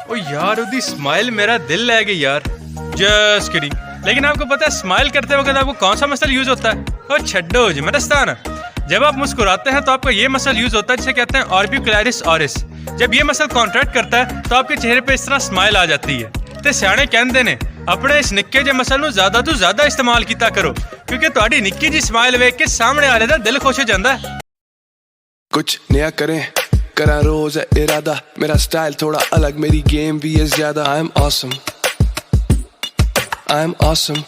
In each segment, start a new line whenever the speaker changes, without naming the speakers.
ओ यार उसकी स्माइल मेरा दिल ले गई यार। Just kidding. लेकिन आपको पता है स्माइल करते वक्त आपको कौन सा मसल यूज होता है? और छड्डो जी मदस्ताना। जब आप मुस्कुराते हैं तो आपका ये मसल यूज होता है जिसे कहते हैं ऑर्बिक्युलरिस ऑरिस। जब ये मसल कॉन्ट्रैक्ट करता है तो आपके चेहरे पे इस तरह स्माइल आ जाती है। ते सियाने कहते ने अपने इस निक्के जे मसल नूं ज्यादा तो ज्यादा इस्तेमाल किया करो, क्योंकि तुहाडी निक्की जी स्माइल वेख के सामने वाले दा दिल खुश हो जाता है।
कुछ नया करें करा रोज है इरादा, मेरा स्टाइल थोड़ा अलग, मेरी गेम भी है ज्यादा। आई एम ऑसम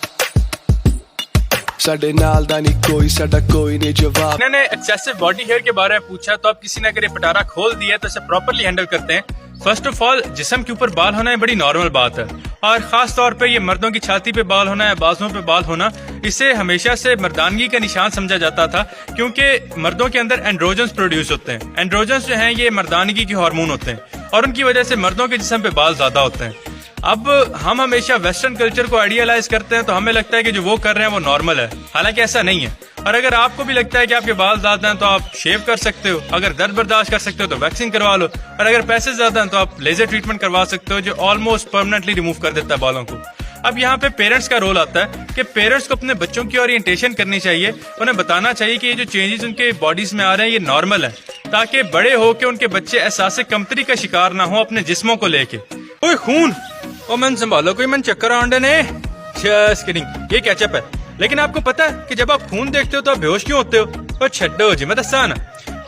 साडे नाल दा नहीं कोई, साडा कोई नहीं जवाब।
इन्होंने एक्सेसिव बॉडी हेयर के बारे में पूछा तो अब किसी ने अगर ये पटारा खोल दिया तो इसे प्रॉपरली हैंडल करते हैं। फर्स्ट ऑफ ऑल जिस्म के ऊपर बाल होना है बड़ी नॉर्मल बात है, और खास तौर पे ये मर्दों की छाती पे बाल होना है, बाजुओं पे बाल होना, इसे हमेशा से मर्दानगी का निशान समझा जाता था, क्योंकि मर्दों के अंदर एंड्रोजन्स प्रोड्यूस होते हैं। एंड्रोजन्स जो हैं ये मर्दानगी के हार्मोन होते हैं और उनकी वजह से मर्दों के जिस्म पे बाल ज्यादा होते हैं। अब हम हमेशा वेस्टर्न कल्चर को आइडियलाइज करते हैं तो हमें लगता है कि जो वो कर रहे हैं वो नॉर्मल है, हालांकि ऐसा नहीं है। और अगर आपको भी लगता है कि आपके बाल ज्यादा हैं तो आप शेव कर सकते हो, अगर दर्द बर्दाश्त कर सकते हो तो वैक्सिंग करवा लो, और अगर पैसे ज्यादा हैं तो आप लेजर ट्रीटमेंट करवा सकते हो जो ऑलमोस्ट परमानेंटली रिमूव कर देता है बालों को। अब यहाँ पे पेरेंट्स का रोल आता है कि पेरेंट्स को अपने बच्चों की ओरिएंटेशन करनी चाहिए, उन्हें बताना चाहिए कि ये जो चेंजेस उनके बॉडीज में आ रहे हैं ये नॉर्मल है, ताकि बड़े होकर उनके बच्चे एहसास कमतरी का शिकार ना हो अपने जिस्मों को लेके। ओए खून, ओ मन संभालो, कोई मन चक्कर आंडे ने। जस्ट किडिंग, ये केचप है। लेकिन आपको पता है कि जब आप खून देखते हो तो आप बेहोश क्यों होते हो? और छड्डो जी मदस्ताना।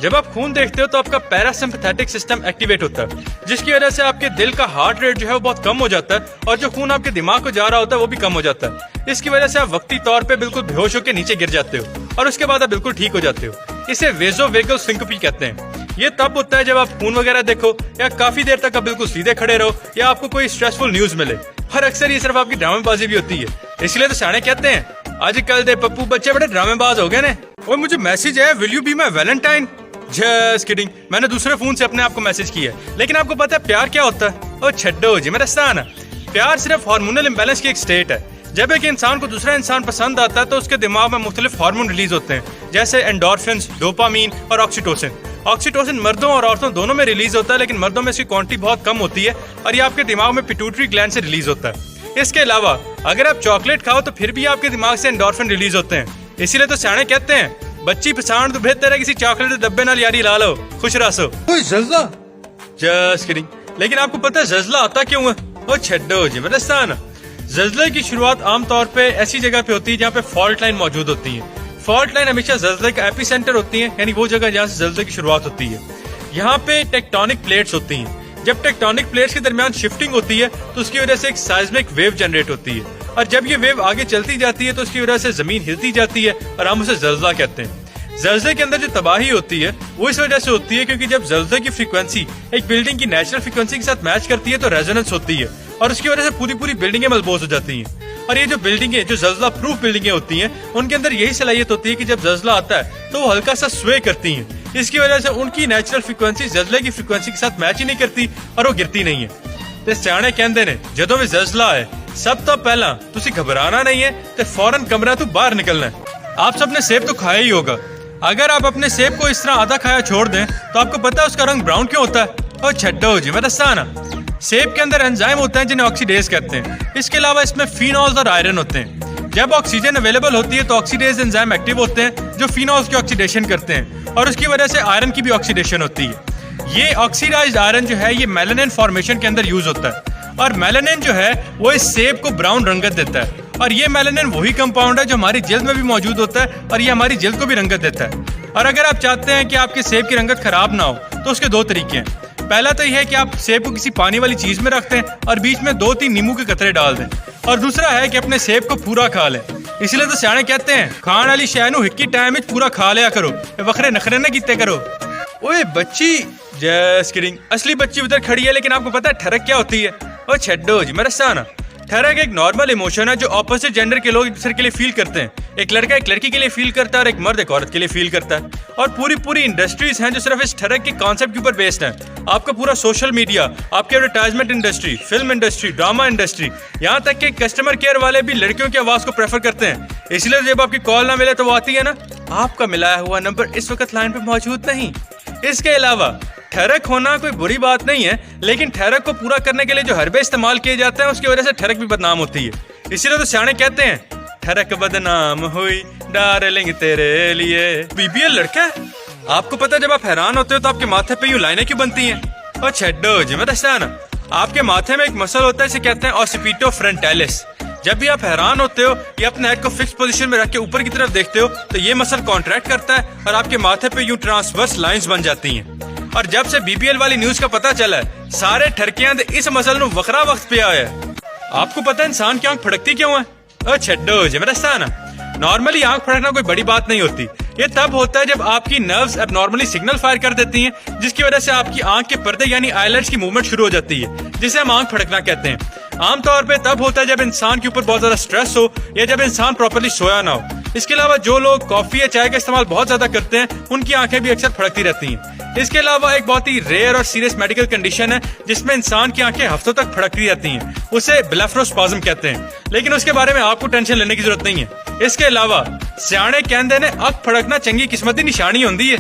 जब आप खून देखते हो तो आपका पैरासिम्पैथेटिक सिस्टम एक्टिवेट होता है, जिसकी वजह से आपके दिल का हार्ट रेट जो है वो बहुत कम हो जाता है, और जो खून आपके दिमाग को जा रहा होता है वो भी कम हो जाता है। इसकी वजह से आप वक्ती तौर पे बिल्कुल बेहोश होकर नीचे गिर जाते हो और उसके बाद आप बिल्कुल ठीक हो जाते हो। इसे वेसोवेगल सिंकोपी कहते हैं। ये तब होता है जब आप खून वगैरह देखो या काफी देर तक आप बिल्कुल सीधे खड़े रहो या आपको कोई स्ट्रेसफुल न्यूज मिले, और अक्सर ये सिर्फ आपकी ड्रामेबाजी भी होती है। इसलिए तो सियाने कहते हैं आजकल दे पप्पू बच्चे बड़े ड्रामेबाज हो गए ने। और मुझे मैसेज है, will you be my Valentine? Just kidding, मैंने दूसरे फोन से अपने आप को मैसेज किया है। लेकिन आपको पता है प्यार क्या होता है? और छड्डो जी मदस्ताना। प्यार सिर्फ हार्मोनल इम्बैलेंस की एक स्टेट है। जब एक इंसान को दूसरा इंसान पसंद आता है तो उसके दिमाग में मुख्तलिफ हार्मोन रिलीज होते हैं, जैसे एंडोर्फिन्स, डोपामीन और ऑक्सीटोसिन। ऑक्सीटोसिन मर्दों और औरतों दोनों में रिलीज होता है, लेकिन मर्दों में इसकी क्वांटिटी बहुत कम होती है और ये आपके दिमाग में पिट्यूटरी ग्लैंड से रिलीज होता है। इसके अलावा अगर आप चॉकलेट खाओ तो फिर भी आपके दिमाग से एंडोर्फिन रिलीज होते हैं। इसीलिए तो सियाने कहते हैं बच्ची पछाण तो बेहतर है किसी चॉकलेट के डब्बे नाल यारी ला लो, खुश रहो। Just kidding. लेकिन आपको पता है जज्ला आता क्यों है? वो छड्डो जी मदस्ताना। जज्ले की शुरुआत आमतौर पे ऐसी जगह पे होती है जहाँ पे फॉल्ट लाइन मौजूद होती है। फॉल्ट लाइन हमेशा जज्ले का एपिसेंटर होती है, यानी वो जगह जहाँ से जज्ले की शुरुआत होती है। यहाँ पे टेक्टोनिक प्लेट्स होती हैं। जब टेक्टोनिक प्लेट्स के दरमियान शिफ्टिंग होती है तो उसकी वजह से एक साइज्मिक वेव जनरेट होती है, और जब ये वेव आगे चलती जाती है तो उसकी वजह से जमीन हिलती जाती है और हम उसे जल्जला कहते हैं। जल्जले के अंदर जो तबाही होती है वो इस वजह से होती है क्योंकि जब जल्जले की फ्रीक्वेंसी एक बिल्डिंग की नेचुरल फ्रीक्वेंसी के साथ मैच करती है तो रेजोनेंस होती है, और उसकी वजह से पूरी पूरी बिल्डिंगें मलबूस हो जाती हैं। और ये जो बिल्डिंगें, जो जल्जला प्रूफ बिल्डिंगें होती हैं, उनके अंदर यही सलाहियत होती है कि जब जल्जला आता है तो वो हल्का सा स्वे करती हैं। इसकी वजह से उनकी नेचुरल फ्रीक्वेंसी जल्जले की फ्रीक्वेंसी के साथ मैच ही नहीं करती और वो गिरती नहीं है। तो सियाने कहते ने जदों भी जल्जला है सब तो पहला तुसी घबराना नहीं है तो फौरन कमरा तो बाहर निकलना है। आप सबने सेब तो खाया ही होगा। अगर आप अपने सेब को इस तरह आधा खाया छोड़ दें तो आपको पता है उसका रंग ब्राउन क्यों होता है? और छड्डो जी मदस्ताना। सेब के अंदर एंजाइम होते हैं जिन्हें ऑक्सीडेज कहते हैं। इसके अलावा इसमें फिनॉल्स और आयरन होते हैं। जब ऑक्सीजन अवेलेबल होती है तो ऑक्सीडेज एंजाइम एक्टिव होते हैं जो फिनॉल्स की ऑक्सीडेशन करते हैं, और उसकी वजह से आयरन की भी ऑक्सीडेशन होती है। ये ऑक्सीडाइज्ड आयरन जो है ये मेलानिन फॉर्मेशन के अंदर यूज होता है, और मेलानिन जो है वो इस सेब को ब्राउन रंगत देता है। और ये मेलानिन वही कंपाउंड है जो हमारी जल्द में भी मौजूद होता है और ये हमारी जल्द को भी रंगत देता है। और अगर आप चाहते हैं कि आपके सेब की रंगत खराब ना हो तो उसके दो तरीके हैं। पहला तो यह है कि आप सेब को किसी पानी वाली चीज में रख दें और बीच में 2-3 नींबू के कतरे डाल दें, और दूसरा है कि अपने सेब को पूरा खा लें। इसलिए तो सियाने कहते हैं खान वाली शै नूं हिक्की टाइम में पूरा खा लिया करो, वखरे नखरे ना कीते करो। ओए बच्ची, जस्ट किडिंग, असली बच्ची उधर खड़ी है। लेकिन आपको पता है ठरक क्या होती है? ओ छड्डो जी मदस्ताना। ठरक एक नॉर्मल इमोशन है जो ऑपोजिट जेंडर के लोग एक दूसरे के लिए फील करते हैं। एक लड़का एक लड़की के लिए फील करता है और एक मर्द एक औरत के लिए फील करता है। और पूरी इंडस्ट्रीज हैं जो सिर्फ इस ठरक के कॉन्सेप्ट के ऊपर बेस्ड है। आपका पूरा सोशल मीडिया, आपकी advertisement industry, film industry, drama industry, यहाँ तक कि कस्टमर केयर वाले भी लड़कियों की आवाज को प्रेफर करते हैं। इसलिए जब आपकी कॉल ना मिले तो वो आती है ना, आपका मिलाया हुआ नंबर इस वक्त लाइन पे मौजूद नहीं। इसके अलावा ठहरक होना कोई बुरी बात नहीं है, लेकिन ठहरक को पूरा करने के लिए जो हरबे इस्तेमाल किए जाते हैं उसकी वजह से ठहरक भी बदनाम होती है। इसीलिए तो सियाने कहते हैं ठहरक बदनाम हुई डार्लिंग तेरे लिए। बीबीएल लड़का है, आपको पता है जब आप हैरान होते हो तो आपके माथे पे यूं लाइनें क्यों बनती हैं? और छड्डो जी मैं दस्ता ना, आपके माथे में एक मसल होता है, इसे कहते हैं ऑसिपिटो फ्रंटालिस। जब भी आप हैरान होते हो या अपने हेड को फिक्स पोजीशन में रख के ऊपर की तरफ देखते हो तो ये मसल कॉन्ट्रैक्ट करता है और आपके माथे पे यूं ट्रांसवर्स लाइंस बन जाती हैं। और जब से बीबीएल वाली न्यूज का पता चला है सारे ठरकियां इस मसल नु वखरा वक्त पे आया है। आपको पता है इंसान की आंख फड़कती क्यों है? ओ छड्डो जी मेरा ना, नॉर्मली आंख फड़कना कोई बड़ी बात नहीं होती। ये तब होता है जब आपकी नर्व्स एबनॉर्मली सिग्नल फायर कर देती हैं, जिसकी वजह से आपकी आंख के पर्दे यानी आईलिड्स की मूवमेंट शुरू हो जाती है, जिसे हम आंख फड़कना कहते हैं। आमतौर पे तब होता है जब इंसान के ऊपर बहुत ज्यादा स्ट्रेस हो या जब इंसान प्रॉपर्ली सोया ना हो। इसके अलावा जो लोग कॉफी या चाय का इस्तेमाल बहुत ज्यादा करते हैं उनकी आंखें भी अक्सर फड़कती रहती हैं। इसके अलावा एक बहुत ही रेयर और सीरियस मेडिकल कंडीशन है जिसमें इंसान की आंखें हफ्तों तक फड़कती रहती हैं, उसे ब्लेफरोस्पाज्म कहते हैं, लेकिन उसके बारे में आपको टेंशन लेने की जरूरत नहीं है। इसके अलावा सियाने कहंदे ने अख फड़कना चंगी किस्मत की निशानी होंदी है।